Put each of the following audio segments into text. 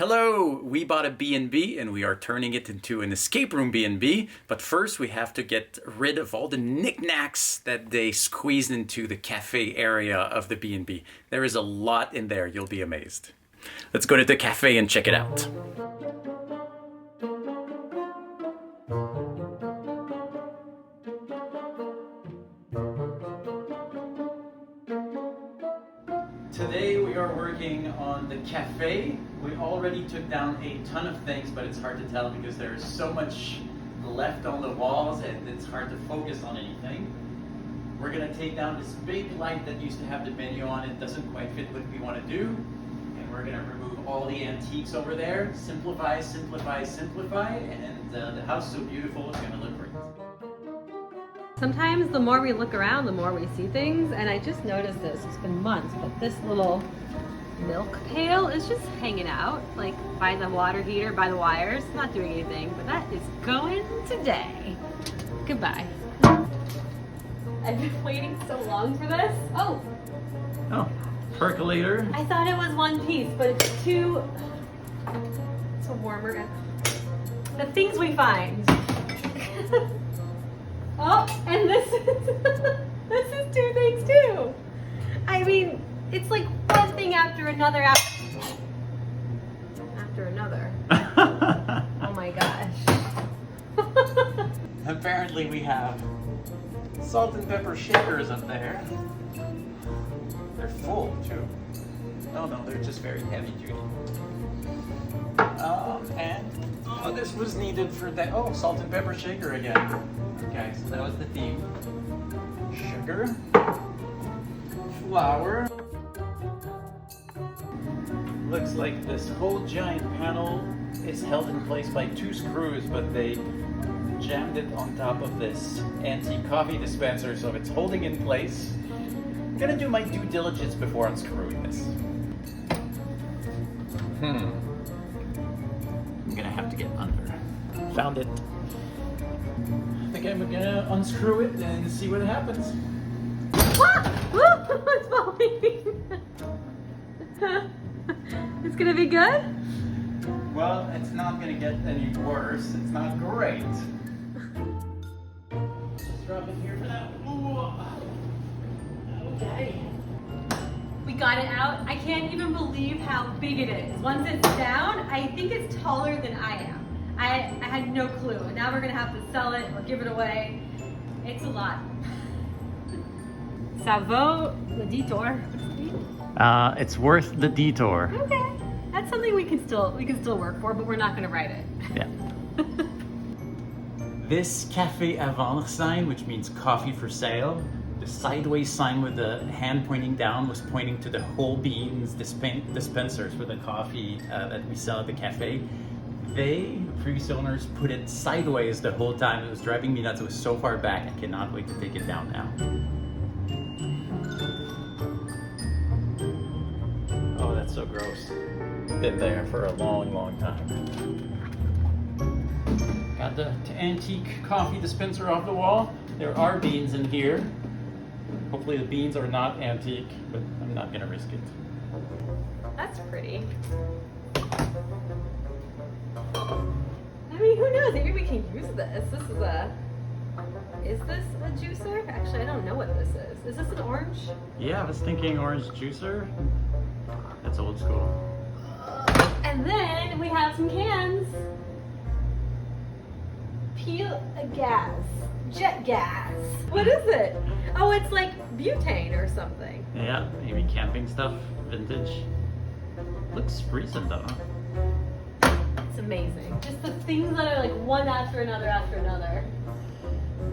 Hello, we bought a B&B and we are turning it into an escape room B&B, but first we have to get rid of all the knickknacks that they squeezed into the cafe area of the B&B. There is a lot in there, you'll be amazed. Let's go to the cafe and check it out. Today we are working on the cafe. We already took down a ton of things, but it's hard to tell because there is so much left on the walls and it's hard to focus on anything. We're gonna take down this big light that used to have the menu on it. Doesn't quite fit what we want to do. And we're gonna remove all the antiques over there. Simplify, simplify, simplify. And the house is so beautiful, it's gonna look great. Sometimes the more we look around, the more we see things, and I just noticed this, it's been months, but this little milk pail is just hanging out, like by the water heater, by the wires, not doing anything, but that is going today. Goodbye. I've been waiting so long for this. Oh, Percolator. I thought it was one piece, but it's two. It's a warmer. The things we find. Oh, and this is two things too. I mean, it's like one thing after another after another. Oh my gosh. Apparently we have salt and pepper shakers up there. They're full too. Oh no, they're just very heavy duty. And this was needed for that. Oh, salt and pepper shaker again. Okay, so that was the theme. Sugar, flour. Looks like this whole giant panel is held in place by two screws, but they jammed it on top of this antique coffee dispenser, so it's holding in place. I'm gonna do my due diligence before unscrewing this. I'm gonna have to get under. Found it. I think I'm gonna unscrew it and see what happens. It's falling. It's gonna be good? Well, it's not gonna get any worse. It's not great. Just drop it here for now. Okay. We got it out. I can't even believe how big it is. Once it's down, I think it's taller than I am. I had no clue. And now we're gonna have to sell it or give it away. It's a lot. Ça vaut le détour. It's worth the detour. Okay. That's something we can still work for, but we're not gonna write it. Yeah. This Café Avant sign, which means coffee for sale, the sideways sign with the hand pointing down was pointing to the whole beans dispensers for the coffee that we sell at the cafe. They, previous owners, put it sideways the whole time. It was driving me nuts. It was so far back. I cannot wait to take it down now. Oh, that's so gross. Been there for a long, long time. Got the antique coffee dispenser off the wall. There are beans in here. Hopefully the beans are not antique, but I'm not gonna risk it. That's pretty. I mean, who knows? Maybe we can use this. Is this a juicer? Actually, I don't know what this is. Is this an orange? Yeah, I was thinking orange juicer. That's old school. And then we have some cans. Jet gas. What is it? Oh, it's like butane or something. Yeah, maybe camping stuff, vintage. Looks recent though. It's amazing. Just the things that are like one after another after another.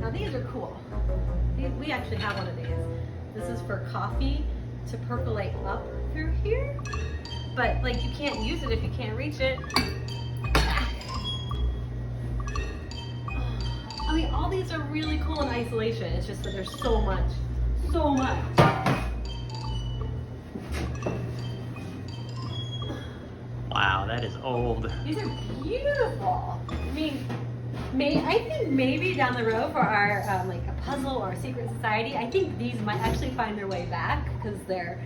Now these are cool. We actually have one of these. This is for coffee to percolate up through here. But like you can't use it if you can't reach it. I mean, all these are really cool in isolation. It's just that there's so much. Wow, that is old. These are beautiful. I mean, I think maybe down the road for our like a puzzle or a secret society, I think these might actually find their way back because they're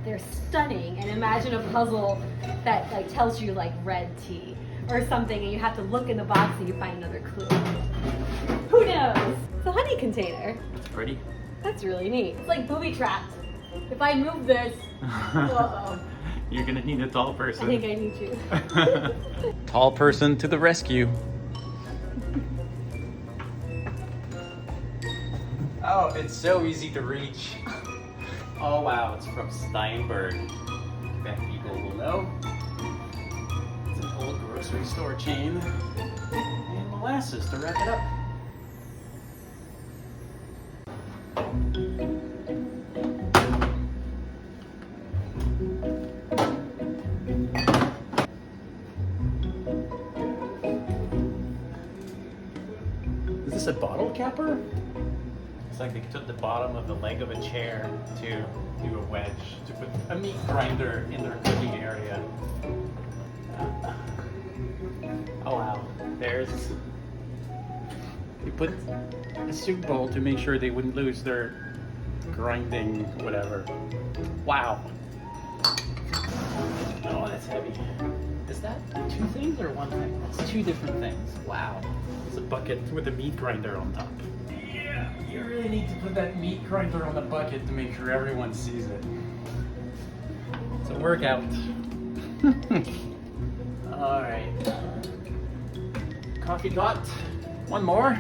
they're stunning. And imagine a puzzle that like tells you like red tea or something, and you have to look in the box and you find another clue. Who knows? It's a honey container. It's pretty. That's really neat. It's like booby trapped. If I move this, uh-oh. You're gonna need a tall person. I think I need you. Tall person to the rescue. Oh, it's so easy to reach. Oh wow, it's from Steinberg. Bet people will know. It's an old grocery store chain. And molasses to wrap it up. Is this a bottle capper? It's like they took the bottom of the leg of a chair to do a wedge, to put a meat grinder in their cooking area. Oh wow, there's... They put a soup bowl to make sure they wouldn't lose their grinding whatever. Wow. Oh, that's heavy. Is that two things or one thing? That's two different things. Wow. It's a bucket with a meat grinder on top. Yeah, you really need to put that meat grinder on the bucket to make sure everyone sees it. It's a workout. Alright. Coffee got one more.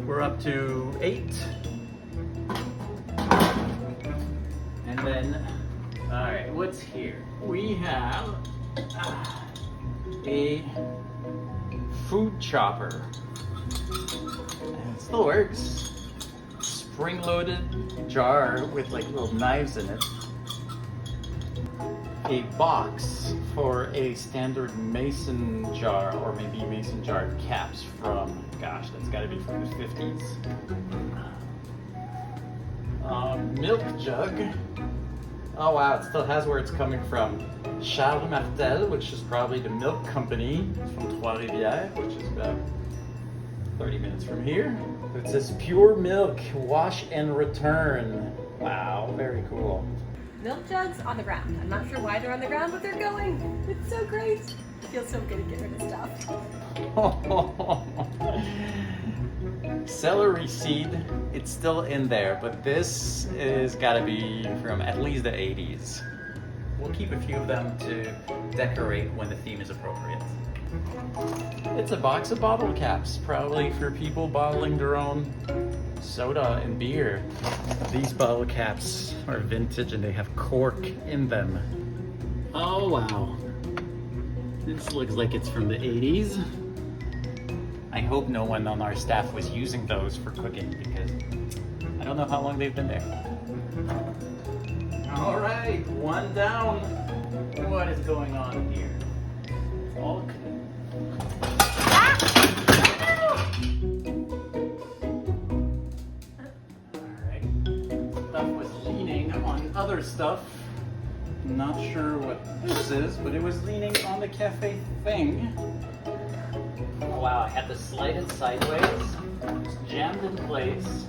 We're up to 8. And then, alright, what's here? We have a food chopper. And it still works. Spring-loaded jar with like little knives in it. A box for a standard mason jar, or maybe mason jar caps from, gosh, that's gotta be from the 50s. Milk jug. Oh wow, it still has where it's coming from. Charles Martel, which is probably the milk company from Trois-Rivières, which is about 30 minutes from here. It says pure milk, wash and return. Wow, very cool. Milk jugs on the ground. I'm not sure why they're on the ground, but they're going. It's so great. It feels so good to get rid of stuff. Celery seed, it's still in there, but this is gotta be from at least the 80s. We'll keep a few of them to decorate when the theme is appropriate. It's a box of bottle caps, probably for people bottling their own soda and beer. These bottle caps are vintage and they have cork in them. Oh wow. This looks like it's from the 80s. I hope no one on our staff was using those for cooking because I don't know how long they've been there. All right, one down. What is going on here? It's all Alright. Stuff was leaning on other stuff. Not sure what this is, but it was leaning on the cafe thing. Oh, wow, I had to slide it sideways. It's jammed in place.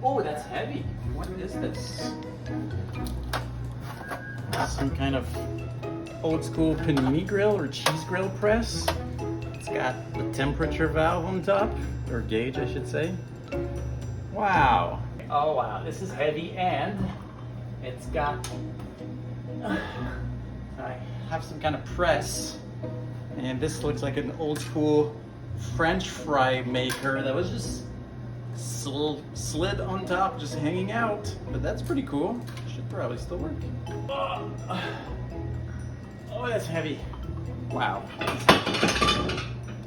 Oh, that's heavy. What is this? Some kind of old school panini grill or cheese grill press. It's got the temperature valve on top, or gauge I should say. Wow. Oh wow, this is heavy and it's got, I have some kind of press, and this looks like an old school French fry maker that was just slid on top, just hanging out. But that's pretty cool. Should probably still work. Oh, that's heavy. Wow.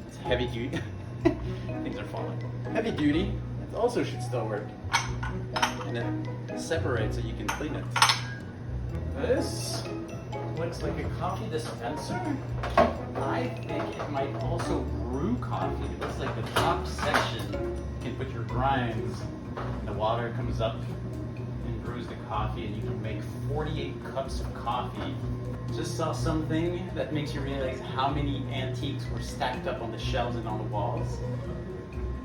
It's heavy duty. Things are falling. Heavy duty. It also should still work. And it separates so you can clean it. This looks like a coffee dispenser. I think it might also brew coffee. It looks like the top section you can put your grinds and the water comes up and brews the coffee, and you can make 48 cups of coffee. Just saw something that makes you realize how many antiques were stacked up on the shelves and on the walls.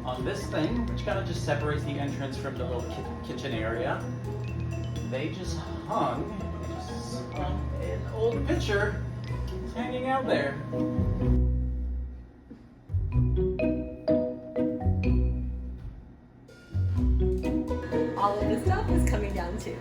On this thing, which kind of just separates the entrance from the little kitchen area, they just hung, just on an old picture. It's hanging out there. All of this stuff is coming down too.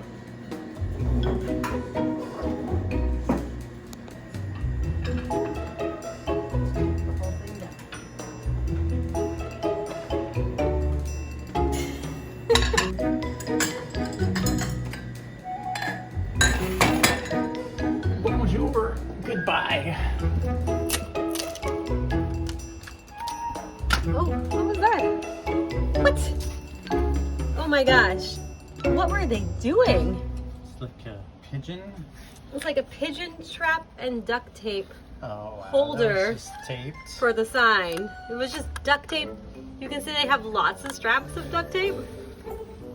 Bonjour. Goodbye. Oh, what was that? What? Oh my gosh. What were they doing? It's like a pigeon. It's like a pigeon trap and duct tape Oh, wow. holder That was just taped. for the sign. It was just duct tape. You can see they have lots of straps of duct tape.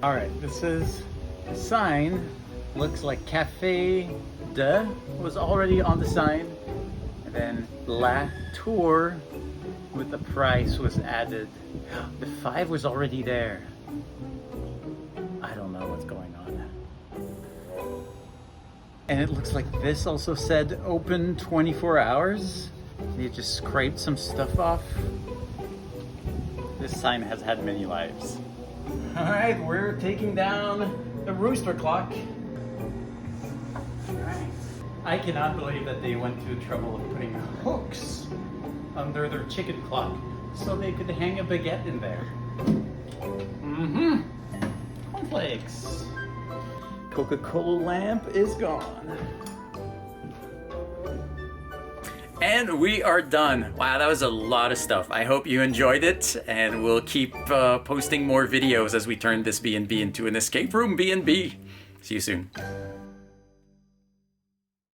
All right, this is the sign. Looks like Cafe de was already on the sign. And then La Tour with the price was added. The 5 was already there. I don't know what's going on. And it looks like this also said open 24 hours. You just scraped some stuff off. This sign has had many lives. All right, we're taking down the rooster clock. All right. I cannot believe that they went to the trouble of putting hooks under their chicken clock so they could hang a baguette in there. Mm-hmm. Cornflakes. Coca-Cola lamp is gone. And we are done. Wow, that was a lot of stuff. I hope you enjoyed it, and we'll keep posting more videos as we turn this B&B into an escape room B&B. See you soon.